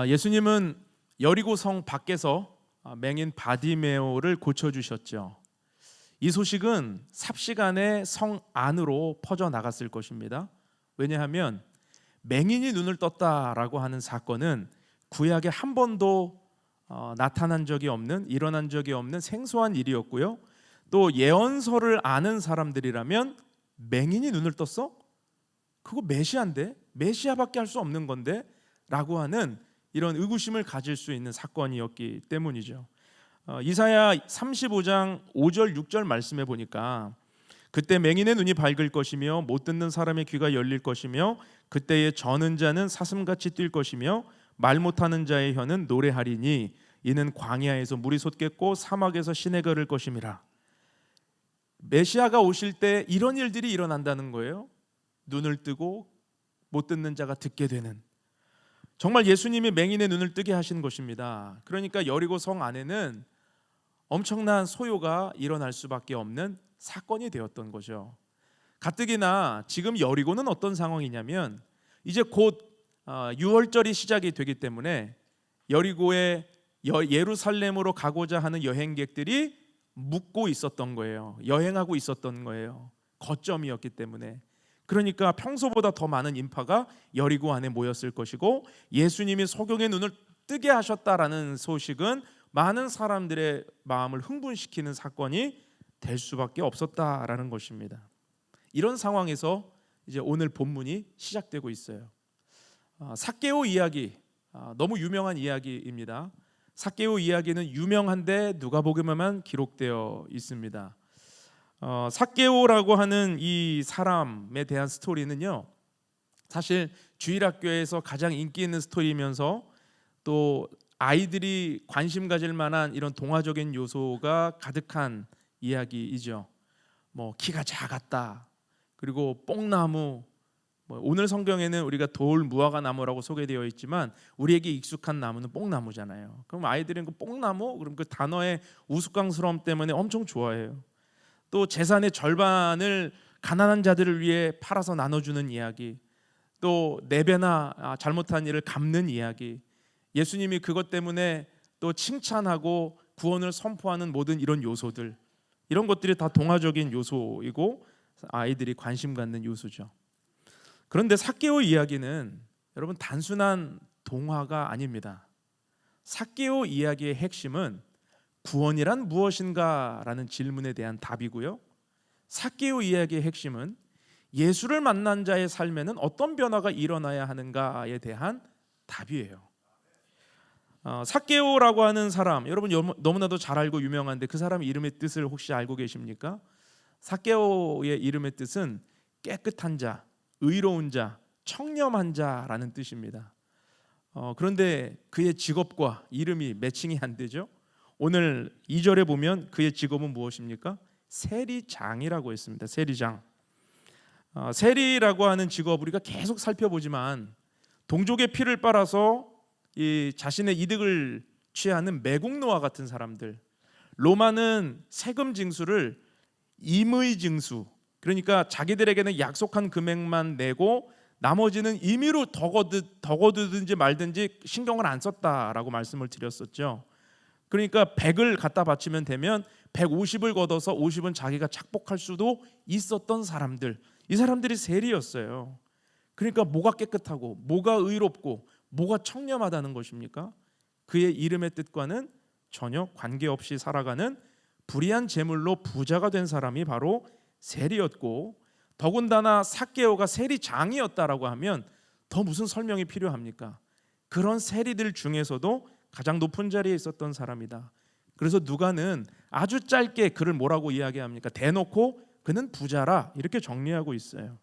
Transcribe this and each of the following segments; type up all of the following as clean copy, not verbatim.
예수님은 여리고 성 밖에서 맹인 바디메오를 고쳐주셨죠. 이 소식은 삽시간에 성 안으로 퍼져 나갔을 것입니다. 왜냐하면 맹인이 눈을 떴다라고 하는 사건은 구약에 한 번도 나타난 적이 없는, 일어난 적이 없는 생소한 일이었고요. 또 예언서를 아는 사람들이라면 맹인이 눈을 떴어? 그거 메시아인데? 메시아밖에 할 수 없는 건데? 라고 하는 이런 의구심을 가질 수 있는 사건이었기 때문이죠. 이사야 35장 5절 6절 말씀해 보니까 그때 맹인의 눈이 밝을 것이며 못 듣는 사람의 귀가 열릴 것이며 그때에 저는 자는 사슴같이 뛸 것이며 말 못하는 자의 혀는 노래하리니 이는 광야에서 물이 솟겠고 사막에서 시내가 흐를 것임이라. 메시아가 오실 때 이런 일들이 일어난다는 거예요. 눈을 뜨고 못 듣는 자가 듣게 되는, 정말 예수님이 맹인의 눈을 뜨게 하신 것입니다. 그러니까 여리고 성 안에는 엄청난 소요가 일어날 수밖에 없는 사건이 되었던 거죠. 가뜩이나 지금 여리고는 어떤 상황이냐면 이제 곧 유월절이 시작이 되기 때문에 여리고에 예루살렘으로 가고자 하는 여행객들이 묵고 있었던 거예요. 여행하고 있었던 거예요. 거점이었기 때문에. 그러니까 평소보다 더 많은 인파가 여리고 안에 모였을 것이고 예수님이 소경의 눈을 뜨게 하셨다라는 소식은 많은 사람들의 마음을 흥분시키는 사건이 될 수밖에 없었다라는 것입니다. 이런 상황에서 이제 오늘 본문이 시작되고 있어요. 삭개오 이야기, 너무 유명한 이야기입니다. 삭개오 이야기는 유명한데 누가복음에만 기록되어 있습니다. 삭개오라고 하는 이 사람에 대한 스토리는요, 사실 주일학교에서 가장 인기 있는 스토리이면서 또 아이들이 관심 가질 만한 이런 동화적인 요소가 가득한 이야기이죠. 뭐 키가 작았다, 그리고 뽕나무, 오늘 성경에는 우리가 돌 무화과 나무라고 소개되어 있지만 우리에게 익숙한 나무는 뽕나무잖아요. 그럼 아이들은 그 뽕나무, 그럼 그 단어의 우스꽝스러움 때문에 엄청 좋아해요. 또 재산의 절반을 가난한 자들을 위해 팔아서 나눠주는 이야기, 또 4배나 잘못한 일을 갚는 이야기, 예수님이 그것 때문에 또 칭찬하고 구원을 선포하는 모든 이런 요소들, 이런 것들이 다 동화적인 요소이고 아이들이 관심 갖는 요소죠. 그런데 삭개오 이야기는 여러분 단순한 동화가 아닙니다. 삭개오 이야기의 핵심은 구원이란 무엇인가 라는 질문에 대한 답이고요, 삭개오 이야기의 핵심은 예수를 만난 자의 삶에는 어떤 변화가 일어나야 하는가에 대한 답이에요. 삭개오라고 하는 사람, 여러분 너무나도 잘 알고 유명한데 그 사람 이름의 뜻을 혹시 알고 계십니까? 삭개오의 이름의 뜻은 깨끗한 자, 의로운 자, 청렴한 자라는 뜻입니다. 그런데 그의 직업과 이름이 매칭이 안 되죠. 오늘 2절에 보면 그의 직업은 무엇입니까? 세리장이라고 했습니다. 세리장. 세리라고 하는 직업 우리가 계속 살펴보지만 동족의 피를 빨아서 이 자신의 이득을 취하는 매국노와 같은 사람들, 로마는 세금 징수를 임의 징수, 그러니까 자기들에게는 약속한 금액만 내고 나머지는 임의로 더 거두든지 말든지 신경을 안 썼다라고 말씀을 드렸었죠. 그러니까 100을 갖다 바치면 되면 150을 걷어서 50은 자기가 착복할 수도 있었던 사람들, 이 사람들이 세리였어요. 그러니까 뭐가 깨끗하고 뭐가 의롭고 뭐가 청렴하다는 것입니까? 그의 이름의 뜻과는 전혀 관계없이 살아가는 불의한 재물로 부자가 된 사람이 바로 세리였고, 더군다나 삭개오가 세리장이었다라고 하면 더 무슨 설명이 필요합니까? 그런 세리들 중에서도 가장 높은 자리에 있었던 사람이다. 그래서 누가는 아주 짧게 그를 뭐라고 이야기합니까? 대놓고 그는 부자라, 이렇게 정리하고 있어요.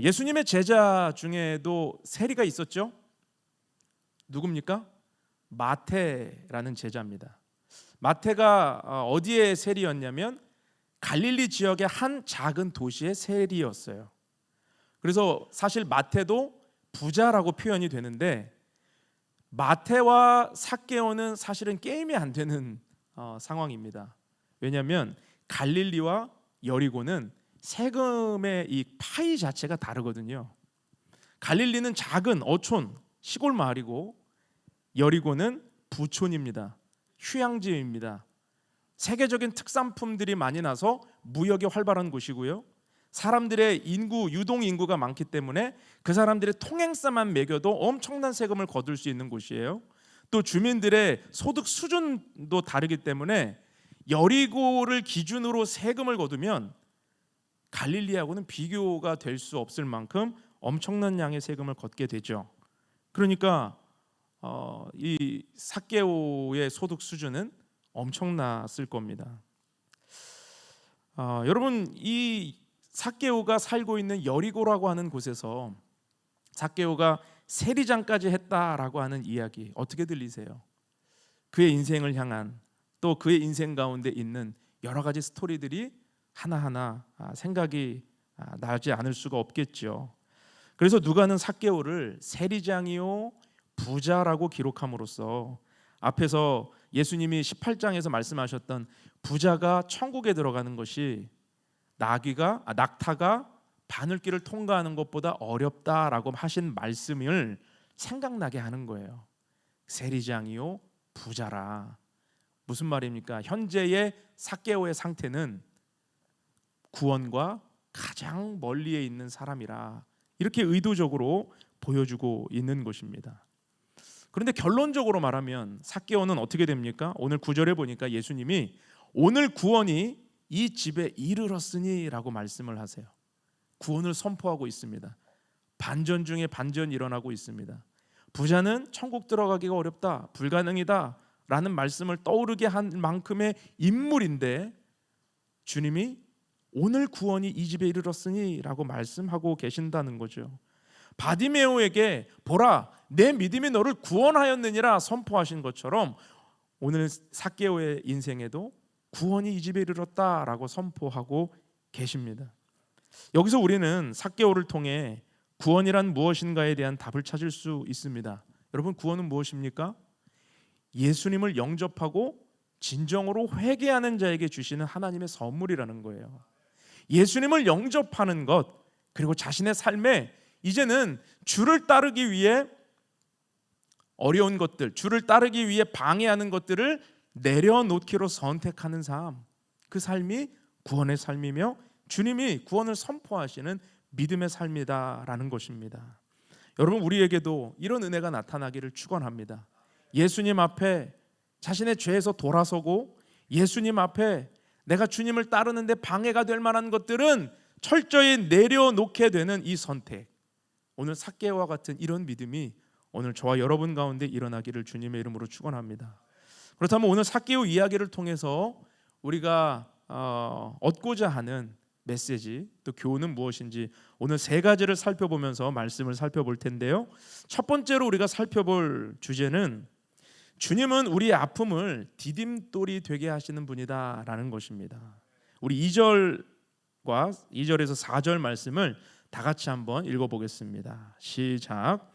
예수님의 제자 중에도 세리가 있었죠. 누굽니까? 마태라는 제자입니다. 마태가 어디의 세리였냐면 갈릴리 지역의 한 작은 도시의 세리였어요. 그래서 사실 마태도 부자라고 표현이 되는데 마태와 삭개오는 사실은 게임이 안 되는 상황입니다. 왜냐하면 갈릴리와 여리고는 세금의 이 파이 자체가 다르거든요. 갈릴리는 작은 어촌, 시골 마을이고 여리고는 부촌입니다. 휴양지입니다. 세계적인 특산품들이 많이 나서 무역이 활발한 곳이고요. 사람들의 인구, 유동 인구가 많기 때문에 그 사람들의 통행세만 매겨도 엄청난 세금을 거둘 수 있는 곳이에요. 또 주민들의 소득 수준도 다르기 때문에 여리고를 기준으로 세금을 거두면 갈릴리하고는 비교가 될 수 없을 만큼 엄청난 양의 세금을 걷게 되죠. 그러니까 이 삭개오의 소득 수준은 엄청났을 겁니다. 여러분, 이 삭개오가 살고 있는 여리고라고 하는 곳에서 삭개오가 세리장까지 했다라고 하는 이야기 어떻게 들리세요? 그의 인생을 향한, 또 그의 인생 가운데 있는 여러 가지 스토리들이 하나하나 생각이 나지 않을 수가 없겠죠. 그래서 누가는 삭개오를 세리장이요 부자라고 기록함으로써 앞에서 예수님이 18장에서 말씀하셨던 부자가 천국에 들어가는 것이 낙타가 바늘길을 통과하는 것보다 어렵다라고 하신 말씀을 생각나게 하는 거예요. 세리장이요 부자라. 무슨 말입니까? 현재의 삭개오의 상태는 구원과 가장 멀리에 있는 사람이라 이렇게 의도적으로 보여주고 있는 것입니다. 그런데 결론적으로 말하면 삭개오는 어떻게 됩니까? 오늘 9절에 보니까 예수님이 오늘 구원이 이 집에 이르렀으니 라고 말씀을 하세요. 구원을 선포하고 있습니다. 반전 중에 반전이 일어나고 있습니다. 부자는 천국 들어가기가 어렵다, 불가능이다 라는 말씀을 떠오르게 한 만큼의 인물인데 주님이 오늘 구원이 이 집에 이르렀으니 라고 말씀하고 계신다는 거죠. 바디메오에게 보라 내 믿음이 너를 구원하였느니라 선포하신 것처럼 오늘 삭개오의 인생에도 구원이 이 집에 이르렀다라고 선포하고 계십니다. 여기서 우리는 삭개오를 통해 구원이란 무엇인가에 대한 답을 찾을 수 있습니다. 여러분, 구원은 무엇입니까? 예수님을 영접하고 진정으로 회개하는 자에게 주시는 하나님의 선물이라는 거예요. 예수님을 영접하는 것, 그리고 자신의 삶에 이제는 주를 따르기 위해 어려운 것들, 주를 따르기 위해 방해하는 것들을 내려놓기로 선택하는 삶, 그 삶이 구원의 삶이며 주님이 구원을 선포하시는 믿음의 삶이다라는 것입니다. 여러분, 우리에게도 이런 은혜가 나타나기를 축원합니다. 예수님 앞에 자신의 죄에서 돌아서고 예수님 앞에 내가 주님을 따르는데 방해가 될 만한 것들은 철저히 내려놓게 되는 이 선택, 오늘 삭개오와 같은 이런 믿음이 오늘 저와 여러분 가운데 일어나기를 주님의 이름으로 축원합니다. 그렇다면 오늘 삭개오 이야기를 통해서 우리가 얻고자 하는 메시지, 또 교훈은 무엇인지 오늘 세 가지를 살펴보면서 말씀을 살펴볼 텐데요. 첫 번째로 우리가 살펴볼 주제는 주님은 우리의 아픔을 디딤돌이 되게 하시는 분이다라는 것입니다. 우리 2절과 2절에서 4절 말씀을 다 같이 한번 읽어보겠습니다. 시작.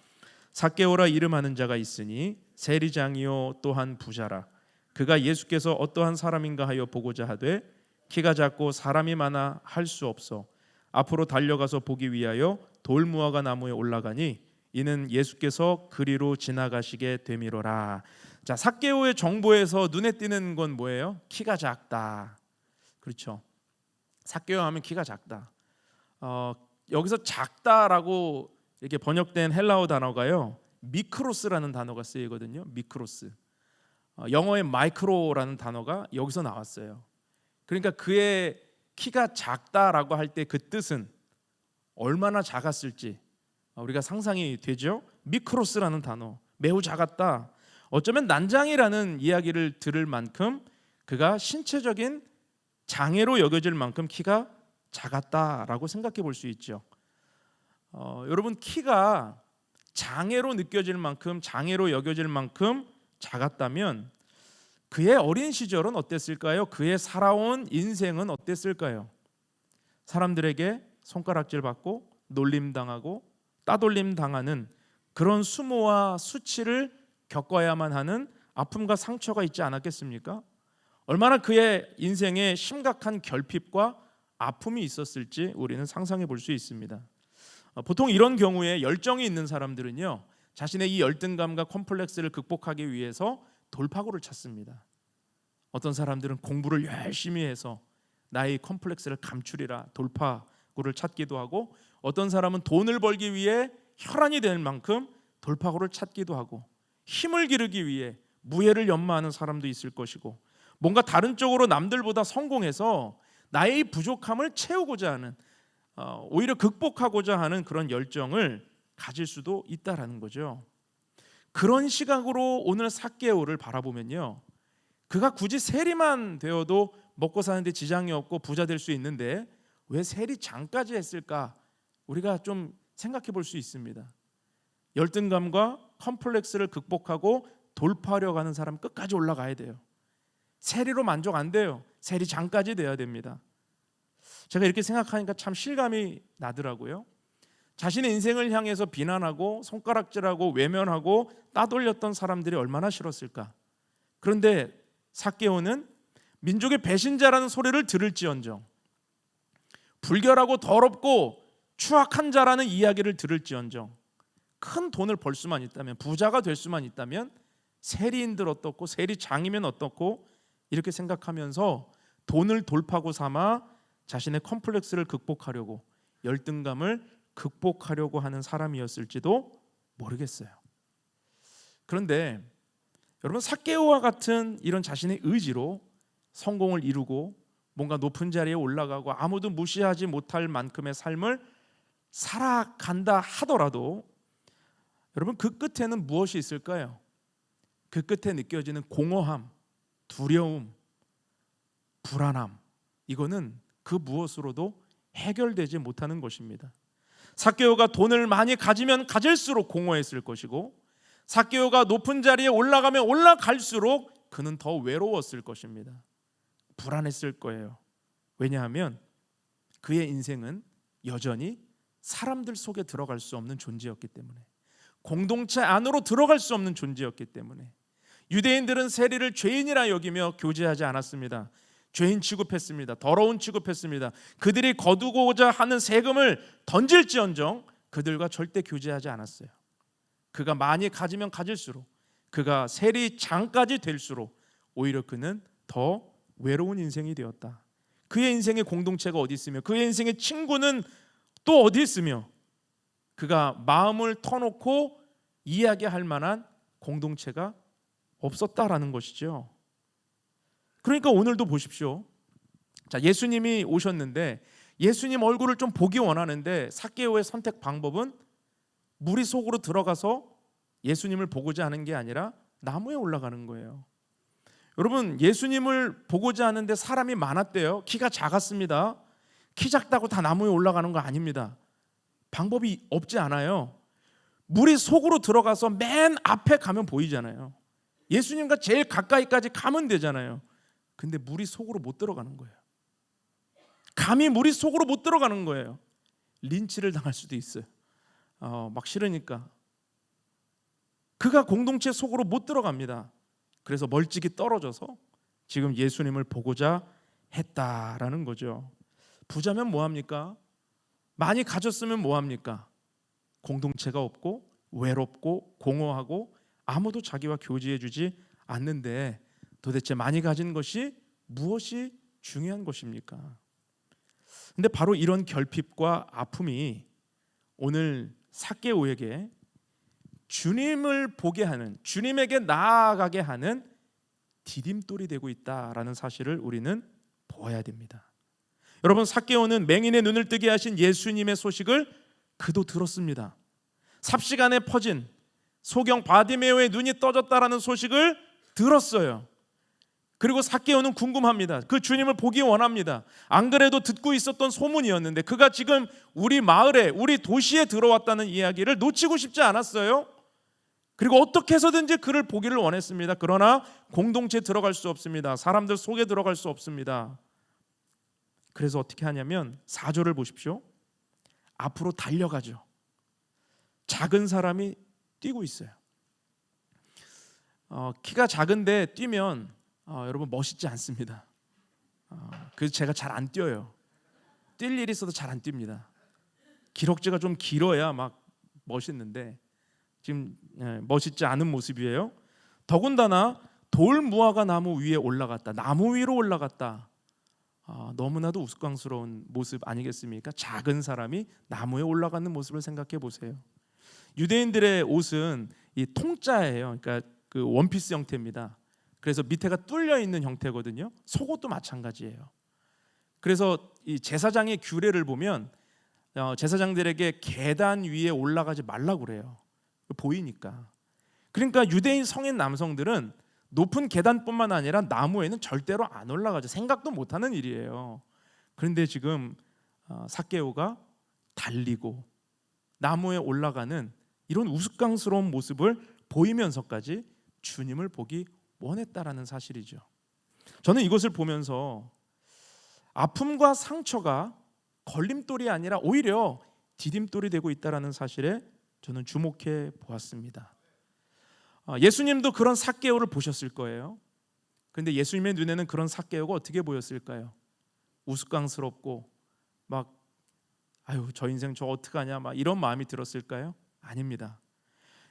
삭개오라 이름하는 자가 있으니 세리장이요 또한 부자라. 그가 예수께서 어떠한 사람인가 하여 보고자 하되 키가 작고 사람이 많아 할 수 없어 앞으로 달려가서 보기 위하여 돌무화과 나무에 올라가니 이는 예수께서 그리로 지나가시게 되미로라. 자, 삭개오의 정보에서 눈에 띄는 건 뭐예요? 키가 작다. 그렇죠. 삭개오 하면 키가 작다. 여기서 작다라고 이렇게 번역된 헬라어 단어가요, 미크로스라는 단어가 쓰이거든요. 미크로스. 영어의 마이크로라는 단어가 여기서 나왔어요. 그러니까 그의 키가 작다라고 할 때 그 뜻은 얼마나 작았을지 우리가 상상이 되죠. 미크로스라는 단어, 매우 작았다. 어쩌면 난장이라는 이야기를 들을 만큼 그가 신체적인 장애로 여겨질 만큼 키가 작았다라고 생각해 볼 수 있죠. 여러분, 키가 장애로 느껴질 만큼, 장애로 여겨질 만큼 작았다면 그의 어린 시절은 어땠을까요? 그의 살아온 인생은 어땠을까요? 사람들에게 손가락질 받고 놀림당하고 따돌림 당하는 그런 수모와 수치를 겪어야만 하는 아픔과 상처가 있지 않았겠습니까? 얼마나 그의 인생에 심각한 결핍과 아픔이 있었을지 우리는 상상해 볼 수 있습니다. 보통 이런 경우에 열정이 있는 사람들은요, 자신의 이 열등감과 컴플렉스를 극복하기 위해서 돌파구를 찾습니다. 어떤 사람들은 공부를 열심히 해서 나의 컴플렉스를 감추리라 돌파구를 찾기도 하고, 어떤 사람은 돈을 벌기 위해 혈안이 될 만큼 돌파구를 찾기도 하고, 힘을 기르기 위해 무예를 연마하는 사람도 있을 것이고, 뭔가 다른 쪽으로 남들보다 성공해서 나의 부족함을 채우고자 하는, 오히려 극복하고자 하는 그런 열정을 가질 수도 있다라는 거죠. 그런 시각으로 오늘 삭개오를 바라보면요, 그가 굳이 세리만 되어도 먹고 사는데 지장이 없고 부자 될 수 있는데 왜 세리장까지 했을까? 우리가 좀 생각해 볼 수 있습니다. 열등감과 컴플렉스를 극복하고 돌파하려고 하는 사람 끝까지 올라가야 돼요. 세리로 만족 안 돼요. 세리장까지 돼야 됩니다. 제가 이렇게 생각하니까 참 실감이 나더라고요. 자신의 인생을 향해서 비난하고 손가락질하고 외면하고 따돌렸던 사람들이 얼마나 싫었을까. 그런데 삭개오는 민족의 배신자라는 소리를 들을지언정, 불결하고 더럽고 추악한 자라는 이야기를 들을지언정, 큰 돈을 벌 수만 있다면, 부자가 될 수만 있다면 세리인들 어떻고 세리장이면 어떻고 이렇게 생각하면서 돈을 돌파구 삼아 자신의 컴플렉스를 극복하려고, 열등감을 극복하려고 하는 사람이었을지도 모르겠어요. 그런데 여러분, 삭개오와 같은 이런 자신의 의지로 성공을 이루고 뭔가 높은 자리에 올라가고 아무도 무시하지 못할 만큼의 삶을 살아간다 하더라도 여러분, 그 끝에는 무엇이 있을까요? 그 끝에 느껴지는 공허함, 두려움, 불안함, 이거는 그 무엇으로도 해결되지 못하는 것입니다. 삭개오가 돈을 많이 가지면 가질수록 공허했을 것이고, 삭개오가 높은 자리에 올라가면 올라갈수록 그는 더 외로웠을 것입니다. 불안했을 거예요. 왜냐하면 그의 인생은 여전히 사람들 속에 들어갈 수 없는 존재였기 때문에, 공동체 안으로 들어갈 수 없는 존재였기 때문에. 유대인들은 세리를 죄인이라 여기며 교제하지 않았습니다. 죄인 취급했습니다. 더러운 취급했습니다. 그들이 거두고자 하는 세금을 던질지언정 그들과 절대 교제하지 않았어요. 그가 많이 가지면 가질수록, 그가 세리장까지 될수록 오히려 그는 더 외로운 인생이 되었다. 그의 인생의 공동체가 어디 있으며, 그의 인생의 친구는 또 어디 있으며, 그가 마음을 터놓고 이야기할 만한 공동체가 없었다라는 것이죠. 그러니까 오늘도 보십시오. 자, 예수님이 오셨는데 예수님 얼굴을 좀 보기 원하는데 삭개오의 선택 방법은 무리 속으로 들어가서 예수님을 보고자 하는 게 아니라 나무에 올라가는 거예요. 여러분, 예수님을 보고자 하는데 사람이 많았대요. 키가 작았습니다. 키 작다고 다 나무에 올라가는 거 아닙니다. 방법이 없지 않아요. 무리 속으로 들어가서 맨 앞에 가면 보이잖아요. 예수님과 제일 가까이까지 가면 되잖아요. 근데 무리 속으로 못 들어가는 거예요. 감히 무리 속으로 못 들어가는 거예요. 린치를 당할 수도 있어요. 막 싫으니까. 그가 공동체 속으로 못 들어갑니다. 그래서 멀찍이 떨어져서 지금 예수님을 보고자 했다라는 거죠. 부자면 뭐합니까? 많이 가졌으면 뭐합니까? 공동체가 없고 외롭고 공허하고 아무도 자기와 교제해주지 않는데 도대체 많이 가진 것이 무엇이 중요한 것입니까? 근데 바로 이런 결핍과 아픔이 오늘 삭개오에게 주님을 보게 하는, 주님에게 나아가게 하는 디딤돌이 되고 있다라는 사실을 우리는 보아야 됩니다. 여러분, 삭개오는 맹인의 눈을 뜨게 하신 예수님의 소식을 그도 들었습니다. 삽시간에 퍼진 소경 바디메오의 눈이 떠졌다라는 소식을 들었어요. 그리고 삭개오는 궁금합니다. 그 주님을 보기 원합니다. 안 그래도 듣고 있었던 소문이었는데 그가 지금 우리 마을에, 우리 도시에 들어왔다는 이야기를 놓치고 싶지 않았어요. 그리고 어떻게 해서든지 그를 보기를 원했습니다. 그러나 공동체에 들어갈 수 없습니다. 사람들 속에 들어갈 수 없습니다. 그래서 어떻게 하냐면 4절을 보십시오. 앞으로 달려가죠. 작은 사람이 뛰고 있어요. 키가 작은데 뛰면 여러분 멋있지 않습니다. 그래서 제가 잘 안 뛰어요. 뛸 일이 있어도 잘 안 뜁니다. 기럭지가 좀 길어야 막 멋있는데 지금 멋있지 않은 모습이에요. 더군다나 돌 무화과 나무 위에 올라갔다. 나무 위로 올라갔다. 너무나도 우스꽝스러운 모습 아니겠습니까? 작은 사람이 나무에 올라가는 모습을 생각해 보세요. 유대인들의 옷은 이 통짜예요. 그러니까 그 원피스 형태입니다. 그래서 밑에가 뚫려 있는 형태거든요. 속옷도 마찬가지예요. 그래서 이 제사장의 규례를 보면 제사장들에게 계단 위에 올라가지 말라고 그래요. 보이니까. 그러니까 유대인 성인 남성들은 높은 계단뿐만 아니라 나무에는 절대로 안 올라가죠. 생각도 못하는 일이에요. 그런데 지금 삭개오가 달리고 나무에 올라가는 이런 우스꽝스러운 모습을 보이면서까지 주님을 보기 원했다라는 사실이죠. 저는 이것을 보면서 아픔과 상처가 걸림돌이 아니라 오히려 디딤돌이 되고 있다라는 사실에 저는 주목해 보았습니다. 예수님도 그런 삭개오를 보셨을 거예요. 그런데 예수님의 눈에는 그런 삭개오가 어떻게 보였을까요? 우스꽝스럽고 막 아유 저 인생 저 어떡하냐 막 이런 마음이 들었을까요? 아닙니다.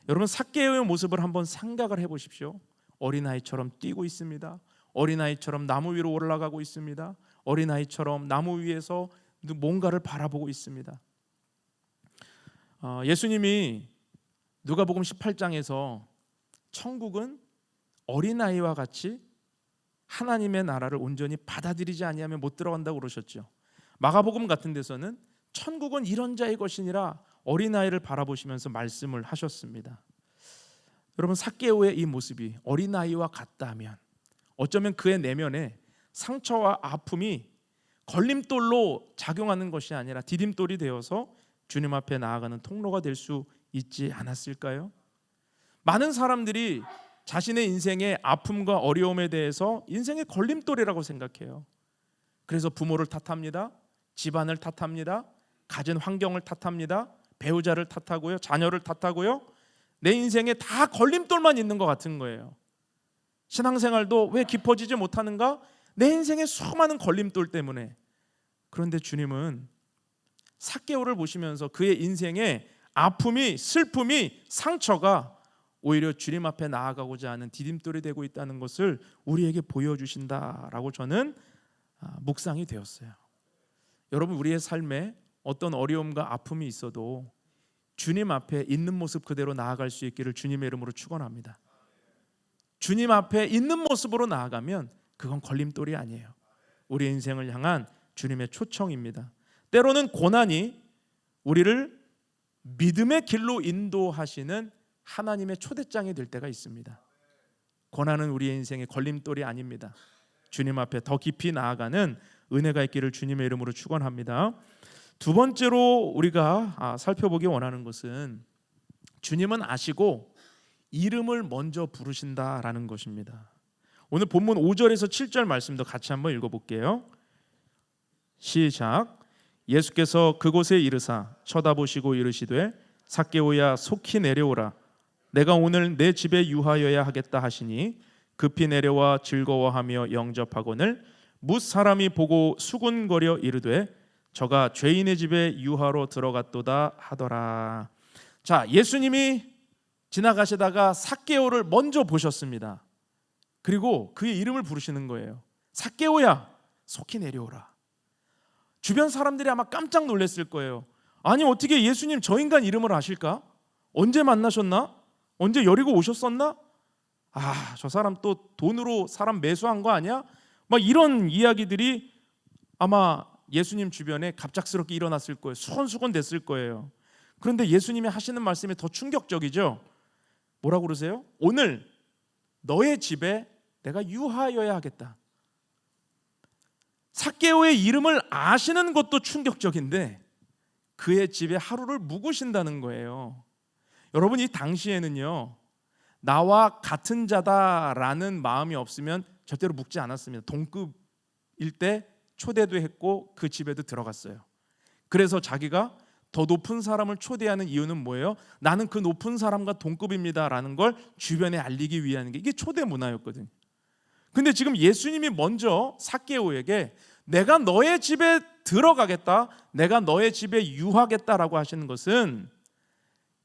여러분 삭개오의 모습을 한번 생각을 해보십시오. 어린아이처럼 뛰고 있습니다. 어린아이처럼 나무 위로 올라가고 있습니다. 어린아이처럼 나무 위에서 뭔가를 바라보고 있습니다. 예수님이 누가복음 18장에서 천국은 어린아이와 같이 하나님의 나라를 온전히 받아들이지 아니하면 못 들어간다고 그러셨죠. 마가복음 같은 데서는 천국은 이런 자의 것이니라 어린아이를 바라보시면서 말씀을 하셨습니다. 여러분 삭개오의 이 모습이 어린아이와 같다면 어쩌면 그의 내면에 상처와 아픔이 걸림돌로 작용하는 것이 아니라 디딤돌이 되어서 주님 앞에 나아가는 통로가 될 수 있지 않았을까요? 많은 사람들이 자신의 인생의 아픔과 어려움에 대해서 인생의 걸림돌이라고 생각해요. 그래서 부모를 탓합니다. 집안을 탓합니다. 가진 환경을 탓합니다. 배우자를 탓하고요. 자녀를 탓하고요. 내 인생에 다 걸림돌만 있는 것 같은 거예요. 신앙생활도 왜 깊어지지 못하는가? 내 인생의 수많은 걸림돌 때문에. 그런데 주님은 삭개오를 보시면서 그의 인생의 아픔이, 슬픔이, 상처가 오히려 주님 앞에 나아가고자 하는 디딤돌이 되고 있다는 것을 우리에게 보여주신다라고 저는 묵상이 되었어요. 여러분 우리의 삶에 어떤 어려움과 아픔이 있어도 주님 앞에 있는 모습 그대로 나아갈 수 있기를 주님의 이름으로 축원합니다. 주님 앞에 있는 모습으로 나아가면 그건 걸림돌이 아니에요. 우리의 인생을 향한 주님의 초청입니다. 때로는 고난이 우리를 믿음의 길로 인도하시는 하나님의 초대장이 될 때가 있습니다. 고난은 우리의 인생의 걸림돌이 아닙니다. 주님 앞에 더 깊이 나아가는 은혜가 있기를 주님의 이름으로 축원합니다. 두 번째로 우리가 살펴보기 원하는 것은 주님은 아시고 이름을 먼저 부르신다라는 것입니다. 오늘 본문 5절에서 7절 말씀도 같이 한번 읽어볼게요. 시작. 예수께서 그곳에 이르사 쳐다보시고 이르시되 삭개오야 속히 내려오라. 내가 오늘 내 집에 유하여야 하겠다 하시니 급히 내려와 즐거워하며 영접하거늘 뭇 사람이 보고 수군거려 이르되 저가 죄인의 집에 유하로 들어갔도다 하더라. 자, 예수님이 지나가시다가 삭개오를 먼저 보셨습니다. 그리고 그의 이름을 부르시는 거예요. 삭개오야 속히 내려오라. 주변 사람들이 아마 깜짝 놀랐을 거예요. 아니 어떻게 예수님 저 인간 이름을 아실까? 언제 만나셨나? 언제 여리고 오셨었나? 저 사람 또 돈으로 사람 매수한 거 아니야? 막 이런 이야기들이 아마 예수님 주변에 갑작스럽게 일어났을 거예요. 수건수건 됐을 거예요. 그런데 예수님이 하시는 말씀이 더 충격적이죠. 뭐라고 그러세요? 오늘 너의 집에 내가 유하여야 하겠다. 삭개오의 이름을 아시는 것도 충격적인데 그의 집에 하루를 묵으신다는 거예요. 여러분 이 당시에는요 나와 같은 자다라는 마음이 없으면 절대로 묵지 않았습니다. 동급일 때 초대도 했고 그 집에도 들어갔어요. 그래서 자기가 더 높은 사람을 초대하는 이유는 뭐예요? 나는 그 높은 사람과 동급입니다라는 걸 주변에 알리기 위한 게 이게 초대 문화였거든요. 근데 지금 예수님이 먼저 삭개오에게 내가 너의 집에 들어가겠다, 내가 너의 집에 유하겠다라고 하시는 것은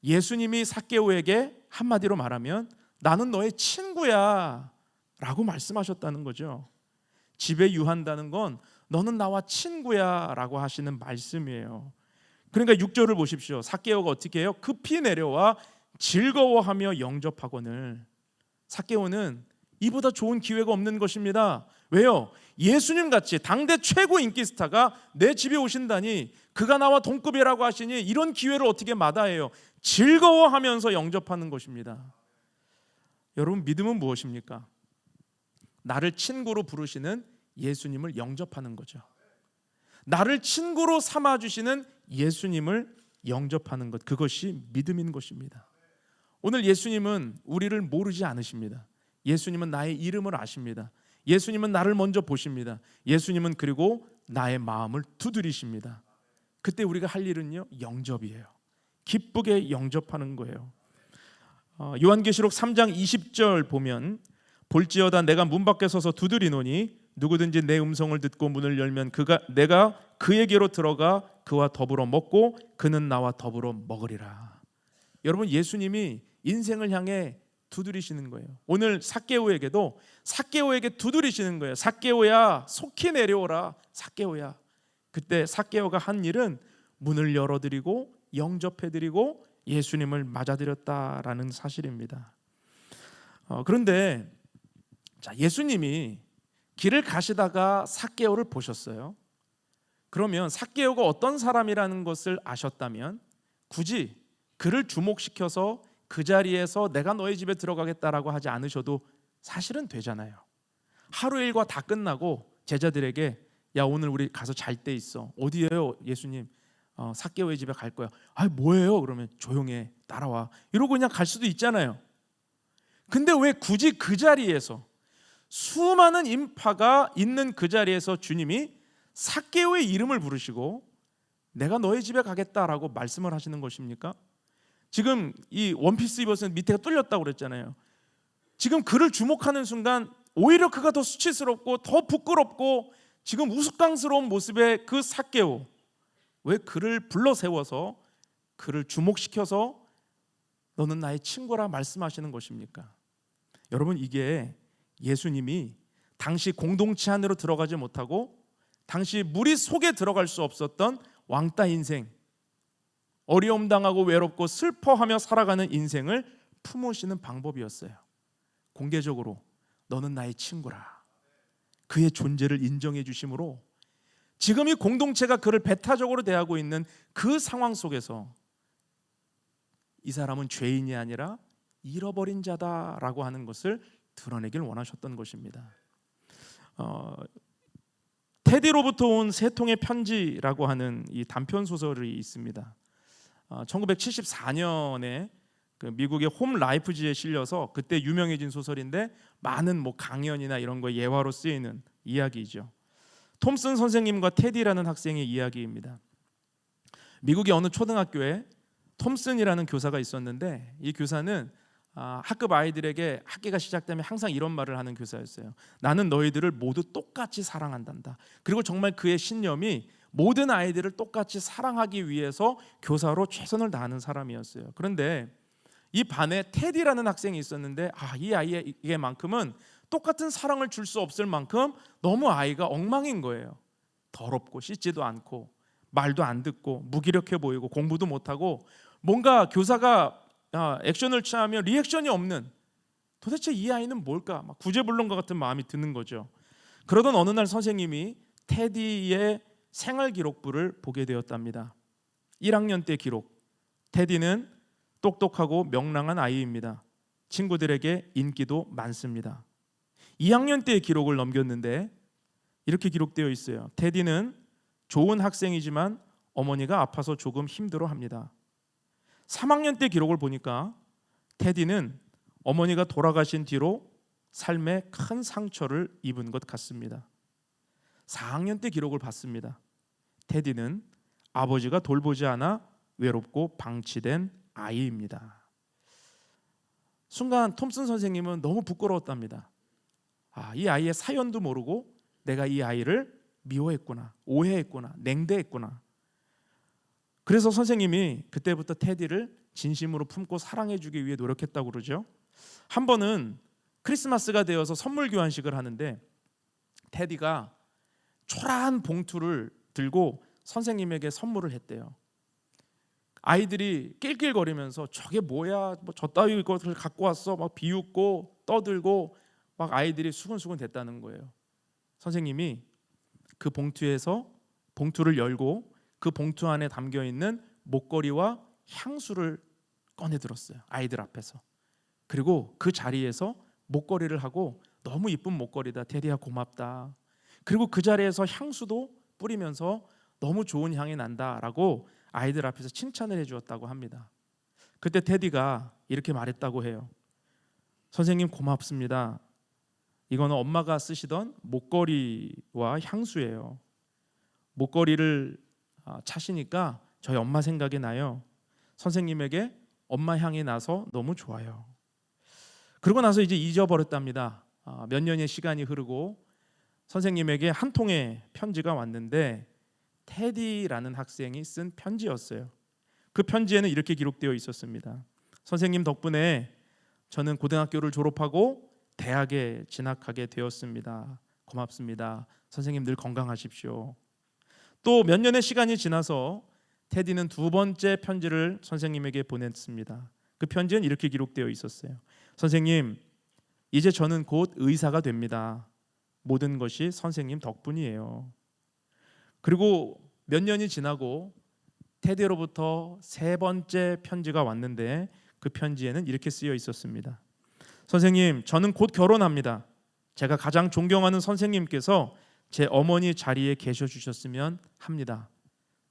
예수님이 삭개오에게 한마디로 말하면 나는 너의 친구야 라고 말씀하셨다는 거죠. 집에 유한다는 건 너는 나와 친구야 라고 하시는 말씀이에요. 그러니까 6절을 보십시오. 삭개오가 어떻게 해요? 급히 내려와 즐거워하며 영접하거늘. 삭개오는 이보다 좋은 기회가 없는 것입니다. 왜요? 예수님 같이 당대 최고 인기 스타가 내 집에 오신다니, 그가 나와 동급이라고 하시니 이런 기회를 어떻게 마다해요? 즐거워하면서 영접하는 것입니다. 여러분, 믿음은 무엇입니까? 나를 친구로 부르시는 예수님을 영접하는 거죠. 나를 친구로 삼아주시는 예수님을 영접하는 것, 그것이 믿음인 것입니다. 오늘 예수님은 우리를 모르지 않으십니다. 예수님은 나의 이름을 아십니다. 예수님은 나를 먼저 보십니다. 예수님은 그리고 나의 마음을 두드리십니다. 그때 우리가 할 일은요, 영접이에요. 기쁘게 영접하는 거예요. 요한계시록 3장 20절 보면 볼지어다 내가 문 밖에 서서 두드리노니 누구든지 내 음성을 듣고 문을 열면 내가 그에게로 들어가 그와 더불어 먹고 그는 나와 더불어 먹으리라. 여러분, 예수님이 인생을 향해 두드리시는 거예요. 오늘 삭개오에게 두드리시는 거예요. 삭개오야, 속히 내려오라. 삭개오야. 그때 삭개오가 한 일은 문을 열어드리고 영접해드리고 예수님을 맞아들였다라는 사실입니다. 그런데 예수님이 길을 가시다가 삭개오를 보셨어요. 그러면 삭개오가 어떤 사람이라는 것을 아셨다면 굳이 그를 주목시켜서 그 자리에서 내가 너희 집에 들어가겠다라고 하지 않으셔도 사실은 되잖아요. 하루 일과 다 끝나고 제자들에게 야, 오늘 우리 가서 잘 때 있어. 어디예요? 예수님, 삭개오의 집에 갈 거야. 아, 뭐예요? 그러면 조용해, 따라와, 이러고 그냥 갈 수도 있잖아요. 근데 왜 굳이 그 자리에서, 수많은 인파가 있는 그 자리에서 주님이 삭개오의 이름을 부르시고 내가 너희 집에 가겠다라고 말씀을 하시는 것입니까? 지금 이 원피스 입었을 때 밑에가 뚫렸다고 그랬잖아요. 지금 그를 주목하는 순간 오히려 그가 더 수치스럽고 더 부끄럽고 지금 우스꽝스러운 모습의 그 삭개오, 왜 그를 불러 세워서 그를 주목시켜서 너는 나의 친구라 말씀하시는 것입니까? 여러분, 이게 예수님이 당시 공동체 안으로 들어가지 못하고 당시 무리 속에 들어갈 수 없었던 왕따 인생, 어려움 당하고 외롭고 슬퍼하며 살아가는 인생을 품으시는 방법이었어요. 공개적으로 너는 나의 친구라, 그의 존재를 인정해 주심으로 지금 이 공동체가 그를 배타적으로 대하고 있는 그 상황 속에서 이 사람은 죄인이 아니라 잃어버린 자다라고 하는 것을 드러내길 원하셨던 것입니다. 테디로부터 온 세 통의 편지라고 하는 이 단편 소설이 있습니다. 1974년에 그 미국의 홈 라이프지에 실려서 그때 유명해진 소설인데 많은 강연이나 이런 거 예화로 쓰이는 이야기죠. 톰슨 선생님과 테디라는 학생의 이야기입니다. 미국의 어느 초등학교에 톰슨이라는 교사가 있었는데 이 교사는 학급 아이들에게 학기가 시작되면 항상 이런 말을 하는 교사였어요. 나는 너희들을 모두 똑같이 사랑한단다. 그리고 정말 그의 신념이 모든 아이들을 똑같이 사랑하기 위해서 교사로 최선을 다하는 사람이었어요. 그런데 이 반에 테디라는 학생이 있었는데 이 아이에게만큼은 똑같은 사랑을 줄 수 없을 만큼 너무 아이가 엉망인 거예요. 더럽고 씻지도 않고 말도 안 듣고 무기력해 보이고 공부도 못하고 뭔가 교사가 액션을 취하면 리액션이 없는, 도대체 이 아이는 뭘까? 막 구제불능과 같은 마음이 드는 거죠. 그러던 어느 날 선생님이 테디의 생활기록부를 보게 되었답니다. 1학년 때 기록. 테디는 똑똑하고 명랑한 아이입니다. 친구들에게 인기도 많습니다. 2학년 때의 기록을 넘겼는데 이렇게 기록되어 있어요. 테디는 좋은 학생이지만 어머니가 아파서 조금 힘들어합니다. 3학년 때 기록을 보니까 테디는 어머니가 돌아가신 뒤로 삶에 큰 상처를 입은 것 같습니다. 4학년 때 기록을 봤습니다. 테디는 아버지가 돌보지 않아 외롭고 방치된 아이입니다. 순간 톰슨 선생님은 너무 부끄러웠답니다. 이 아이의 사연도 모르고 내가 이 아이를 미워했구나, 오해했구나, 냉대했구나. 그래서 선생님이 그때부터 테디를 진심으로 품고 사랑해주기 위해 노력했다고 그러죠. 한 번은 크리스마스가 되어서 선물 교환식을 하는데 테디가 초라한 봉투를 들고 선생님에게 선물을 했대요. 아이들이 낄낄거리면서 저게 뭐야, 뭐 저 따위 것을 갖고 왔어, 막 비웃고 떠들고 막 아이들이 수근수근 됐다는 거예요. 선생님이 그 봉투를 열고 그 봉투 안에 담겨 있는 목걸이와 향수를 꺼내 들었어요. 아이들 앞에서. 그리고 그 자리에서 목걸이를 하고 너무 이쁜 목걸이다, 테디야 고맙다. 그리고 그 자리에서 향수도 뿌리면서 너무 좋은 향이 난다라고 아이들 앞에서 칭찬을 해주었다고 합니다. 그때 테디가 이렇게 말했다고 해요. 선생님 고맙습니다. 이거는 엄마가 쓰시던 목걸이와 향수예요. 목걸이를 차시니까 저희 엄마 생각이 나요. 선생님에게 엄마 향이 나서 너무 좋아요. 그러고 나서 이제 잊어버렸답니다. 몇 년의 시간이 흐르고 선생님에게 한 통의 편지가 왔는데 테디라는 학생이 쓴 편지였어요. 그 편지에는 이렇게 기록되어 있었습니다. 선생님 덕분에 저는 고등학교를 졸업하고 대학에 진학하게 되었습니다. 고맙습니다. 선생님 늘 건강하십시오. 또 몇 년의 시간이 지나서 테디는 두 번째 편지를 선생님에게 보냈습니다. 그 편지는 이렇게 기록되어 있었어요. 선생님, 이제 저는 곧 의사가 됩니다. 모든 것이 선생님 덕분이에요. 그리고 몇 년이 지나고 테디로부터 세 번째 편지가 왔는데 그 편지에는 이렇게 쓰여 있었습니다. 선생님, 저는 곧 결혼합니다. 제가 가장 존경하는 선생님께서 제 어머니 자리에 계셔 주셨으면 합니다.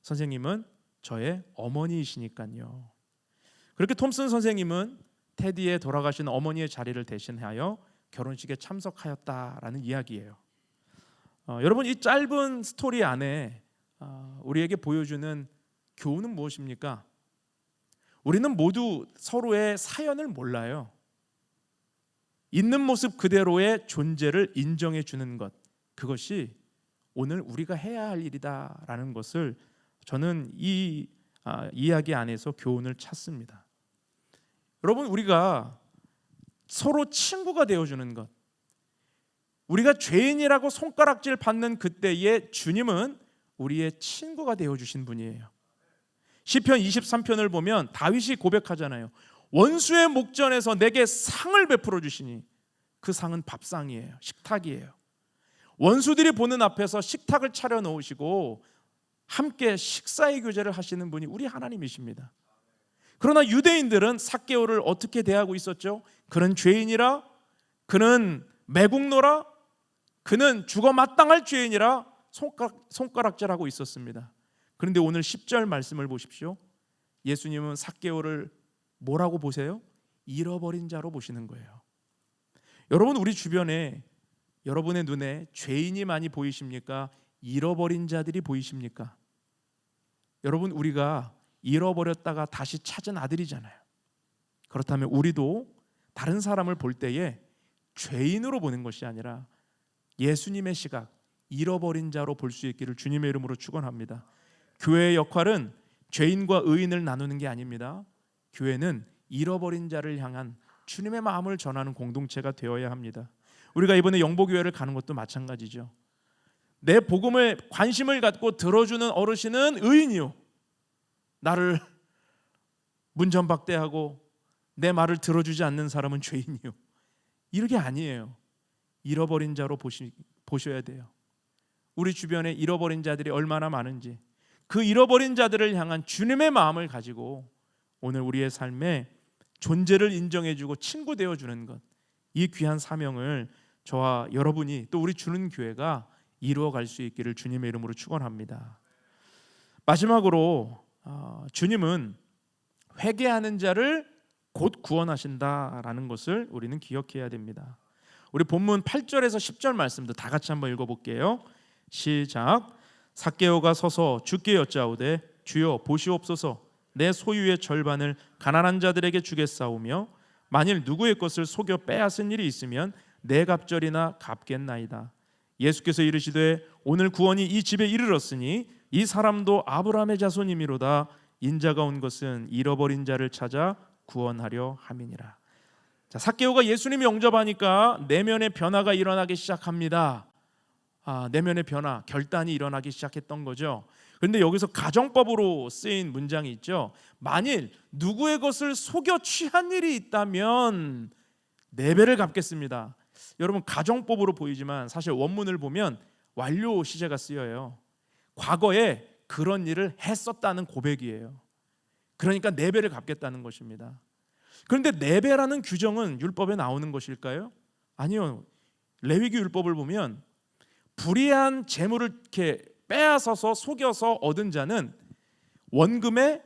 선생님은 저의 어머니이시니까요. 그렇게 톰슨 선생님은 테디의 돌아가신 어머니의 자리를 대신하여 결혼식에 참석하였다라는 이야기예요. 여러분, 이 짧은 스토리 안에 우리에게 보여주는 교훈은 무엇입니까? 우리는 모두 서로의 사연을 몰라요. 있는 모습 그대로의 존재를 인정해 주는 것, 그것이 오늘 우리가 해야 할 일이다라는 것을 저는 이 이야기 안에서 교훈을 찾습니다. 여러분, 우리가 서로 친구가 되어주는 것, 우리가 죄인이라고 손가락질 받는 그때에 주님은 우리의 친구가 되어주신 분이에요. 시편 23편을 보면 다윗이 고백하잖아요. 원수의 목전에서 내게 상을 베풀어 주시니 그 상은 밥상이에요. 식탁이에요. 원수들이 보는 앞에서 식탁을 차려 놓으시고 함께 식사의 교제를 하시는 분이 우리 하나님이십니다. 그러나 유대인들은 삭개오를 어떻게 대하고 있었죠? 그는 죄인이라, 그는 매국노라, 그는 죽어 마땅할 죄인이라 손가락질하고 있었습니다. 그런데 오늘 10절 말씀을 보십시오. 예수님은 삭개오를 뭐라고 보세요? 잃어버린 자로 보시는 거예요. 여러분, 우리 주변에 여러분의 눈에 죄인이 많이 보이십니까? 잃어버린 자들이 보이십니까? 여러분, 우리가 잃어버렸다가 다시 찾은 아들이잖아요. 그렇다면 우리도 다른 사람을 볼 때에 죄인으로 보는 것이 아니라 예수님의 시각, 잃어버린 자로 볼 수 있기를 주님의 이름으로 축원합니다. 교회의 역할은 죄인과 의인을 나누는 게 아닙니다. 교회는 잃어버린 자를 향한 주님의 마음을 전하는 공동체가 되어야 합니다. 우리가 이번에 영보교회를 가는 것도 마찬가지죠. 내 복음을 관심을 갖고 들어주는 어르신은 의인이요, 나를 문전박대하고 내 말을 들어주지 않는 사람은 죄인이요, 이렇게 아니에요. 잃어버린 자로 보셔야 돼요. 우리 주변에 잃어버린 자들이 얼마나 많은지, 그 잃어버린 자들을 향한 주님의 마음을 가지고 오늘 우리의 삶에 존재를 인정해주고 친구 되어주는 것, 이 귀한 사명을 저와 여러분이 또 우리 주는 교회가 이루어갈 수 있기를 주님의 이름으로 축원합니다. 마지막으로 주님은 회개하는 자를 곧 구원하신다라는 것을 우리는 기억해야 됩니다. 우리 본문 8절에서 10절 말씀도 다 같이 한번 읽어볼게요. 시작. 삭개오가 서서 주께 여짜오되 주여 보시옵소서, 내 소유의 절반을 가난한 자들에게 주겠사오며 만일 누구의 것을 속여 빼앗은 일이 있으면 내 갑절이나 갚겠나이다. 예수께서 이르시되 오늘 구원이 이 집에 이르렀으니 이 사람도 아브라함의 자손이미로다. 인자가 온 것은 잃어버린 자를 찾아 구원하려 함이니라. 자, 삭개오가 예수님이 영접하니까 내면의 변화가 일어나기 시작합니다. 내면의 변화, 결단이 일어나기 시작했던 거죠. 그런데 여기서 가정법으로 쓰인 문장이 있죠. 만일 누구의 것을 속여 취한 일이 있다면 4배를 갚겠습니다. 여러분, 가정법으로 보이지만 사실 원문을 보면 완료 시제가 쓰여요. 과거에 그런 일을 했었다는 고백이에요. 그러니까 4배를 갚겠다는 것입니다. 그런데 4배라는 규정은 율법에 나오는 것일까요? 아니요. 레위기 율법을 보면 불의한 재물을 이렇게 빼앗아서 속여서 얻은 자는 원금의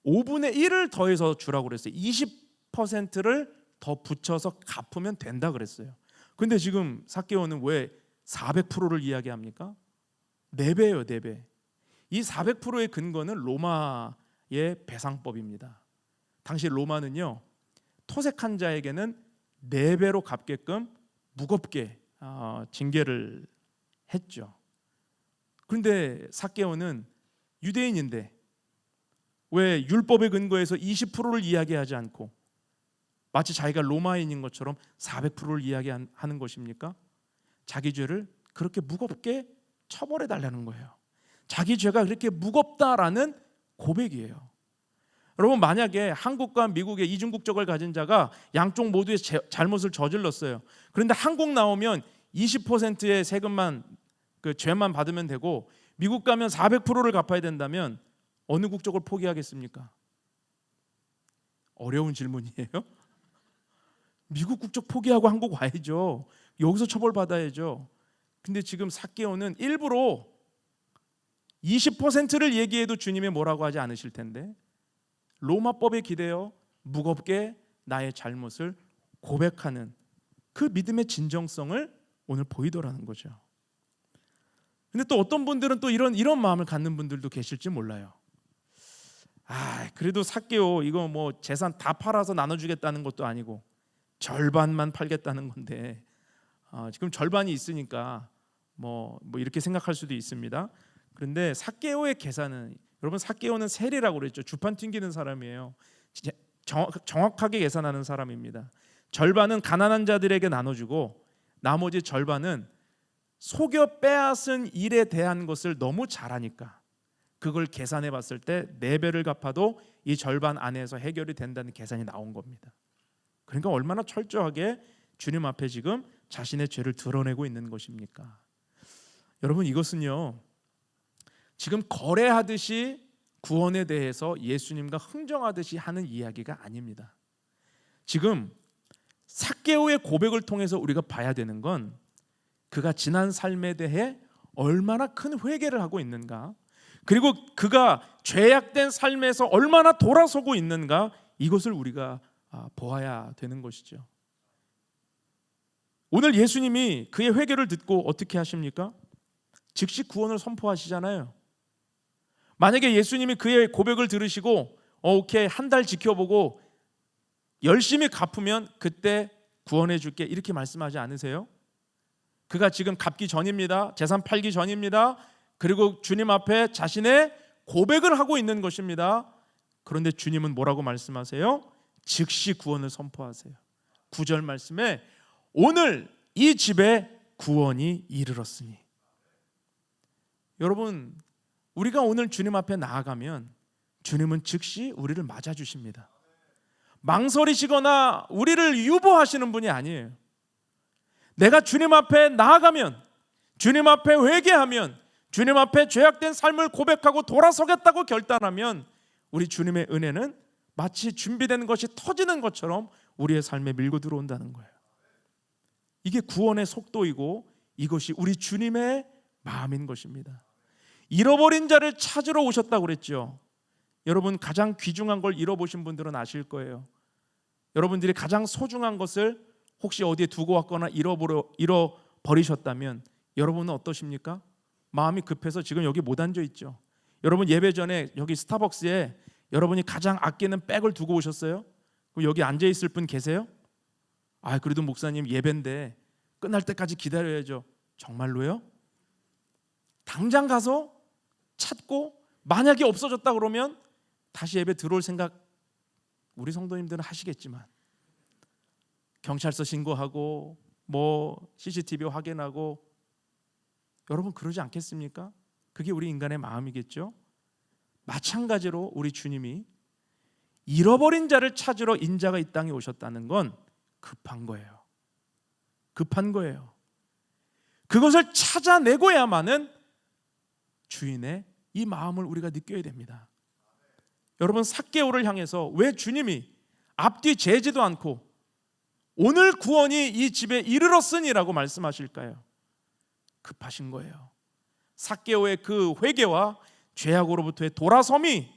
5분의 1을 더해서 주라고 그랬어요. 20%를 더 붙여서 갚으면 된다 그랬어요. 근데 지금 삭개오는 왜 400%를 이야기합니까? 4배예요, 4배. 이 400%의 근거는 로마의 배상법입니다. 당시 로마는요, 토색한 자에게는 4배로 갚게끔 무겁게 징계를 했죠. 그런데 삭개오는 유대인인데 왜 율법의 근거에서 20%를 이야기하지 않고 마치 자기가 로마인인 것처럼 400%를 이야기하는 것입니까? 자기 죄를 그렇게 무겁게 처벌해 달라는 거예요. 자기 죄가 그렇게 무겁다라는 고백이에요. 여러분, 만약에 한국과 미국의 이중국적을 가진 자가 양쪽 모두의 잘못을 저질렀어요. 그런데 한국 나오면 20%의 세금만, 그 죄만 받으면 되고 미국 가면 400%를 갚아야 된다면 어느 국적을 포기하겠습니까? 어려운 질문이에요. 미국 국적 포기하고 한국 와야죠. 여기서 처벌받아야죠. 근데 지금 삭개오는 일부러 20%를 얘기해도 주님이 뭐라고 하지 않으실 텐데 로마법에 기대어 무겁게 나의 잘못을 고백하는 그 믿음의 진정성을 오늘 보이더라는 거죠. 근데 또 어떤 분들은 또 이런 마음을 갖는 분들도 계실지 몰라요. 그래도 삭개오 이거 뭐 재산 다 팔아서 나눠주겠다는 것도 아니고 절반만 팔겠다는 건데 지금 절반이 있으니까 뭐 이렇게 생각할 수도 있습니다. 그런데 삭개오의 계산은, 여러분, 삭개오는 세리라고 그랬죠. 주판 튕기는 사람이에요. 진짜 정확하게 계산하는 사람입니다. 절반은 가난한 자들에게 나눠주고 나머지 절반은 속여 빼앗은 일에 대한 것을 너무 잘하니까 그걸 계산해 봤을 때 4배를 갚아도 이 절반 안에서 해결이 된다는 계산이 나온 겁니다. 그러니까 얼마나 철저하게 주님 앞에 지금 자신의 죄를 드러내고 있는 것입니까? 여러분, 이것은요, 지금 거래하듯이 구원에 대해서 예수님과 흥정하듯이 하는 이야기가 아닙니다. 지금 삭개오의 고백을 통해서 우리가 봐야 되는 건 그가 지난 삶에 대해 얼마나 큰 회개를 하고 있는가, 그리고 그가 죄악된 삶에서 얼마나 돌아서고 있는가, 이것을 우리가 보아야 되는 것이죠. 오늘 예수님이 그의 회개를 듣고 어떻게 하십니까? 즉시 구원을 선포하시잖아요. 만약에 예수님이 그의 고백을 들으시고 오케이, 한 달 지켜보고 열심히 갚으면 그때 구원해 줄게, 이렇게 말씀하지 않으세요? 그가 지금 갚기 전입니다. 재산 팔기 전입니다. 그리고 주님 앞에 자신의 고백을 하고 있는 것입니다. 그런데 주님은 뭐라고 말씀하세요? 즉시 구원을 선포하세요. 9절 말씀에 오늘 이 집에 구원이 이르렀으니. 여러분, 우리가 오늘 주님 앞에 나아가면 주님은 즉시 우리를 맞아주십니다. 망설이시거나 우리를 유보하시는 분이 아니에요. 내가 주님 앞에 나아가면, 주님 앞에 회개하면, 주님 앞에 죄악된 삶을 고백하고 돌아서겠다고 결단하면 우리 주님의 은혜는 마치 준비된 것이 터지는 것처럼 우리의 삶에 밀고 들어온다는 거예요. 이게 구원의 속도이고 이것이 우리 주님의 마음인 것입니다. 잃어버린 자를 찾으러 오셨다고 그랬죠. 여러분, 가장 귀중한 걸 잃어보신 분들은 아실 거예요. 여러분들이 가장 소중한 것을 혹시 어디에 두고 왔거나 잃어버리셨다면 여러분은 어떠십니까? 마음이 급해서 지금 여기 못 앉아 있죠. 여러분, 예배 전에 여기 스타벅스에 여러분이 가장 아끼는 백을 두고 오셨어요? 그럼 여기 앉아 있을 분 계세요? 그래도 목사님 예배인데 끝날 때까지 기다려야죠. 정말로요? 당장 가서 찾고 만약에 없어졌다 그러면 다시 예배 들어올 생각 우리 성도님들은 하시겠지만 경찰서 신고하고 CCTV 확인하고 여러분 그러지 않겠습니까? 그게 우리 인간의 마음이겠죠? 마찬가지로 우리 주님이 잃어버린 자를 찾으러 인자가 이 땅에 오셨다는 건 급한 거예요. 급한 거예요. 그것을 찾아내고야만은 주인의 이 마음을 우리가 느껴야 됩니다. 여러분 삭개오를 향해서 왜 주님이 앞뒤 재지도 않고 오늘 구원이 이 집에 이르렀으니라고 말씀하실까요? 급하신 거예요. 삭개오의 그 회개와 죄악으로부터의 돌아섬이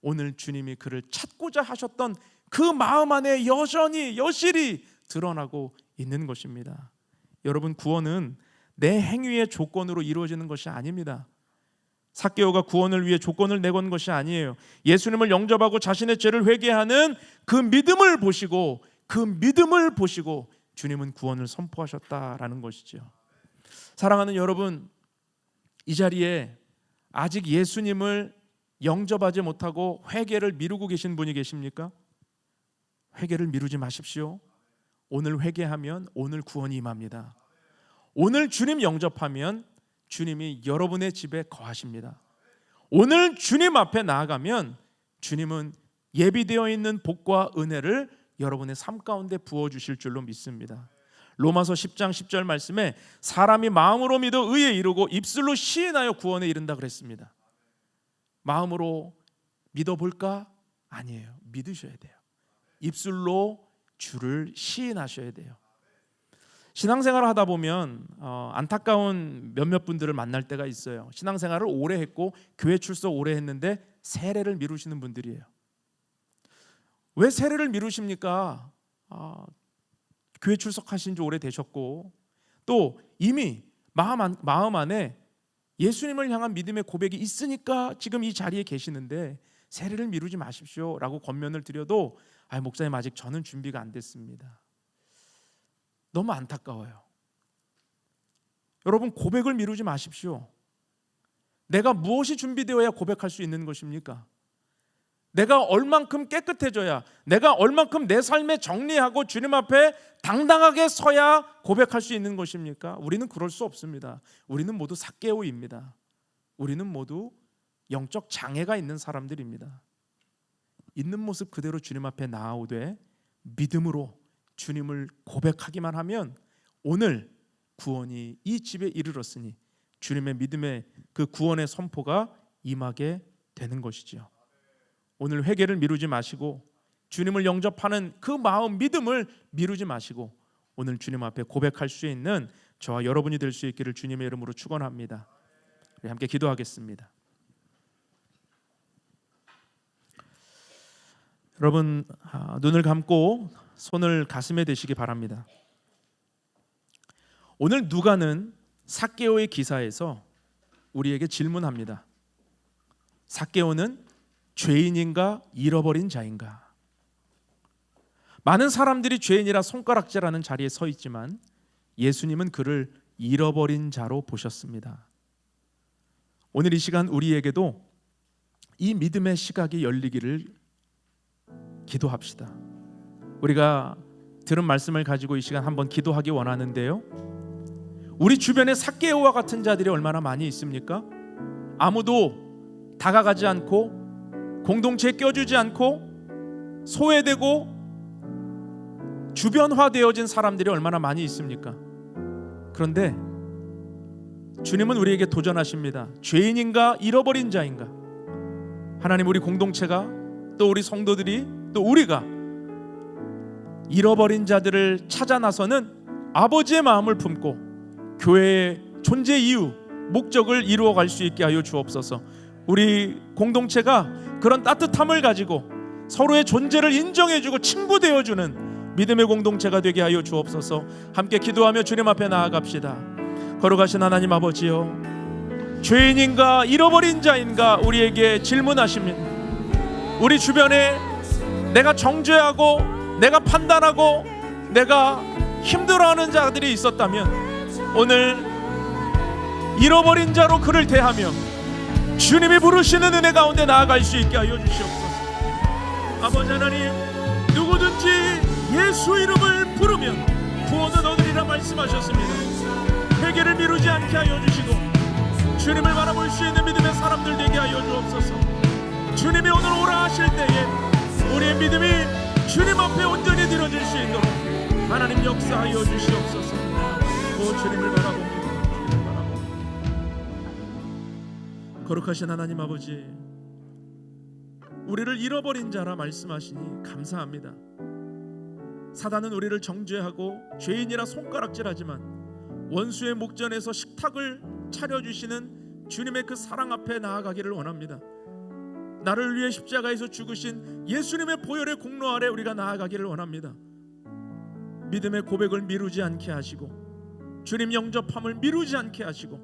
오늘 주님이 그를 찾고자 하셨던 그 마음 안에 여실히 드러나고 있는 것입니다. 여러분 구원은 내 행위의 조건으로 이루어지는 것이 아닙니다. 삭개오가 구원을 위해 조건을 내건 것이 아니에요. 예수님을 영접하고 자신의 죄를 회개하는 그 믿음을 보시고 주님은 구원을 선포하셨다라는 것이죠. 사랑하는 여러분, 이 자리에 아직 예수님을 영접하지 못하고 회개를 미루고 계신 분이 계십니까? 회개를 미루지 마십시오. 오늘 회개하면 오늘 구원이 임합니다. 오늘 주님 영접하면 주님이 여러분의 집에 거하십니다. 오늘 주님 앞에 나아가면 주님은 예비되어 있는 복과 은혜를 여러분의 삶 가운데 부어주실 줄로 믿습니다. 로마서 10장 10절 말씀에 사람이 마음으로 믿어 의에 이르고 입술로 시인하여 구원에 이른다 그랬습니다. 마음으로 믿어볼까? 아니에요. 믿으셔야 돼요. 입술로 주를 시인하셔야 돼요. 신앙생활을 하다 보면 안타까운 몇몇 분들을 만날 때가 있어요. 신앙생활을 오래 했고 교회 출석 오래 했는데 세례를 미루시는 분들이에요. 왜 세례를 미루십니까? 교회 출석하신 지 오래되셨고 또 이미 마음 안에 예수님을 향한 믿음의 고백이 있으니까 지금 이 자리에 계시는데 세례를 미루지 마십시오 라고 권면을 드려도 목사님 아직 저는 준비가 안 됐습니다. 너무 안타까워요. 여러분 고백을 미루지 마십시오. 내가 무엇이 준비되어야 고백할 수 있는 것입니까? 내가 얼만큼 깨끗해져야, 내가 얼만큼 내 삶에 정리하고 주님 앞에 당당하게 서야 고백할 수 있는 것입니까? 우리는 그럴 수 없습니다. 우리는 모두 삭개오입니다. 우리는 모두 영적 장애가 있는 사람들입니다. 있는 모습 그대로 주님 앞에 나아오되 믿음으로 주님을 고백하기만 하면 오늘 구원이 이 집에 이르렀으니 주님의 믿음의 그 구원의 선포가 임하게 되는 것이지요. 오늘 회개를 미루지 마시고 주님을 영접하는 그 마음 믿음을 미루지 마시고 오늘 주님 앞에 고백할 수 있는 저와 여러분이 될 수 있기를 주님의 이름으로 축원합니다. 우리 함께 기도하겠습니다. 여러분 눈을 감고 손을 가슴에 대시기 바랍니다. 오늘 누가는 삭개오의 기사에서 우리에게 질문합니다. 삭개오는 죄인인가 잃어버린 자인가? 많은 사람들이 죄인이라 손가락질하는 자리에 서 있지만 예수님은 그를 잃어버린 자로 보셨습니다. 오늘 이 시간 우리에게도 이 믿음의 시각이 열리기를 기도합시다. 우리가 들은 말씀을 가지고 이 시간 한번 기도하기 원하는데요, 우리 주변에 삭개오와 같은 자들이 얼마나 많이 있습니까? 아무도 다가가지 않고 공동체에 껴주지 않고 소외되고 주변화되어진 사람들이 얼마나 많이 있습니까? 그런데 주님은 우리에게 도전하십니다. 죄인인가 잃어버린 자인가? 하나님, 우리 공동체가 또 우리 성도들이 또 우리가 잃어버린 자들을 찾아 나서는 아버지의 마음을 품고 교회의 존재 이유, 목적을 이루어갈 수 있게 하여 주옵소서. 우리 공동체가 그런 따뜻함을 가지고 서로의 존재를 인정해주고 친구되어주는 믿음의 공동체가 되게 하여 주옵소서. 함께 기도하며 주님 앞에 나아갑시다. 걸어가신 하나님 아버지여, 죄인인가 잃어버린 자인가 우리에게 질문하십니다. 우리 주변에 내가 정죄하고 내가 판단하고 내가 힘들어하는 자들이 있었다면 오늘 잃어버린 자로 그를 대하며 주님이 부르시는 은혜 가운데 나아갈 수 있게 하여 주시옵소서. 아버지 하나님, 누구든지 예수 이름을 부르면 구원을 얻으리라 말씀하셨습니다. 회개를 미루지 않게 하여 주시고 주님을 바라볼 수 있는 믿음의 사람들 되게 하여 주옵소서. 주님이 오늘 오라 하실 때에 우리의 믿음이 주님 앞에 온전히 드려질 수 있도록 하나님 역사하여 주시옵소서. 오 주님을 바라봅니다. 주님을 바라봅니다. 거룩하신 하나님 아버지, 우리를 잃어버린 자라 말씀하시니 감사합니다. 사단은 우리를 정죄하고 죄인이라 손가락질하지만 원수의 목전에서 식탁을 차려주시는 주님의 그 사랑 앞에 나아가기를 원합니다. 나를 위해 십자가에서 죽으신 예수님의 보혈의 공로 아래 우리가 나아가기를 원합니다. 믿음의 고백을 미루지 않게 하시고 주님 영접함을 미루지 않게 하시고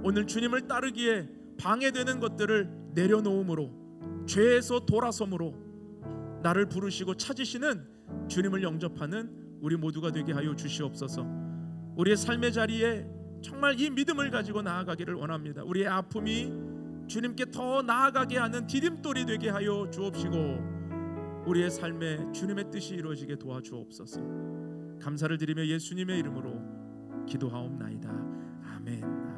오늘 주님을 따르기에 방해되는 것들을 내려놓음으로 죄에서 돌아섬으로 나를 부르시고 찾으시는 주님을 영접하는 우리 모두가 되게 하여 주시옵소서. 우리의 삶의 자리에 정말 이 믿음을 가지고 나아가기를 원합니다. 우리의 아픔이 주님께 더 나아가게 하는 디딤돌이 되게 하여 주옵시고 우리의 삶에 주님의 뜻이 이루어지게 도와주옵소서. 감사를 드리며 예수님의 이름으로 기도하옵나이다. 아멘.